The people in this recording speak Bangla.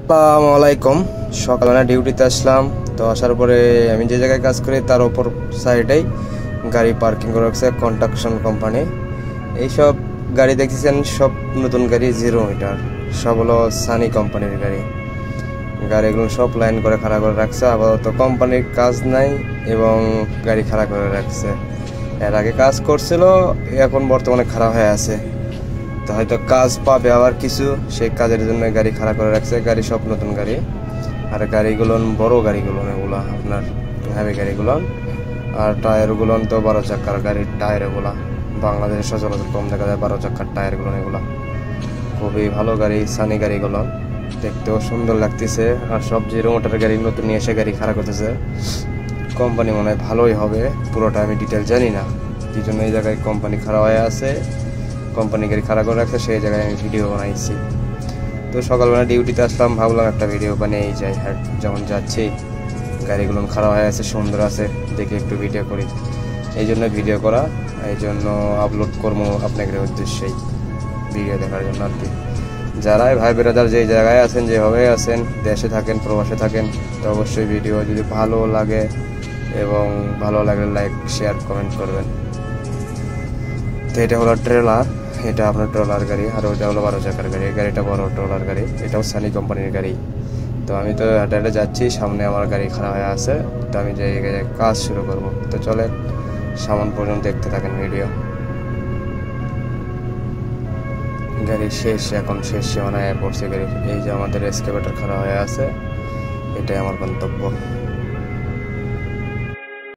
আসসালামু আলাইকুম। সকালবেলা ডিউটিতে আসলাম। তো আসার পরে আমি যে জায়গায় কাজ করি তার ওপর সাইডেই গাড়ি পার্কিং করে রাখছে কনস্ট্রাকশন কোম্পানি। এইসব গাড়ি দেখতেছেন সব নতুন গাড়ি, 0 মিটার, সব হলো সানি কোম্পানির গাড়ি। গাড়িগুলো সব লাইন করে খাড়া করে রাখছে, আপাতত কোম্পানির কাজ নাই এবং গাড়ি খাড়া করে রাখছে। এর আগে কাজ করছিল, এখন বর্তমানে খারাপ হয়ে আছে। তো হয়তো কাজ পাবে আবার কিছু, সেই কাজের জন্য গাড়ি খাড়া করে রাখছে। গাড়ি সব নতুন গাড়ি, আর গাড়িগুলো বড় গাড়িগুলো এগুলো আপনার হেভি গাড়িগুলো। আর টায়ারগুলো তো 12 চাকার গাড়ির টায়ার এগুলা, বাংলাদেশে সচরাচর কম দেখা যায় 12 চাকার টায়ারগুলো। এগুলো খুবই ভালো গাড়ি, সানি গাড়িগুলো দেখতেও সুন্দর লাগতেছে। আর সব 0 মিটার গাড়ি নতুন নিয়ে এসে গাড়ি খাড়া করতেছে। কোম্পানি মনে হয় ভালোই হবে, পুরোটা আমি ডিটেল জানি না, এই জন্য এই জায়গায় কোম্পানি খাড়া হয়ে আছে। কোম্পানি গাড়ি খাড়া করে রাখছে, সেই জায়গায় আমি ভিডিও বানাইছি। তো সকালবেলা ডিউটিতে আসলাম, ভাবলাম একটা ভিডিও বানিয়েই যাই। হ্যাঁ, যখন যাচ্ছি গাড়িগুলো খারাপ হয়ে আছে, সুন্দর আছে, দেখে একটু ভিডিও করি। এই জন্য ভিডিও করা, এই জন্য আপলোড করবো আপনাদের উদ্দেশ্যেই, ভিডিও দেখার জন্য আর কি। যারাই ভাই বেরাদার যেই জায়গায় আছেন, যেভাবে আছেন, দেশে থাকেন প্রবাসে থাকেন, তো অবশ্যই ভিডিও যদি ভালো লাগে এবং ভালো লাগলে লাইক শেয়ার কমেন্ট করবেন। তো এটা হলো ট্রেলার, এটা আপনার ট্রলার গাড়ি, আর ওটা হলো 12 চাকার গাড়ি। এই গাড়িটা বড় ট্রলার গাড়ি, এটাও সানি কোম্পানির গাড়ি। তো আমি তো হেঁটে যাচ্ছি, সামনে আমার গাড়ি খারাপ হয়ে আছে। তো আমি যে কাজ শুরু করব, তো চলে সামন পর্যন্ত দেখতে থাকেন ভিডিও। গাড়ি শেষ, এখন শেষ সীমানায় পড়ছে গাড়ি। এই যে আমাদের এক্সকাভেটর খারাপ হয়ে আছে, এটাই আমার গন্তব্য।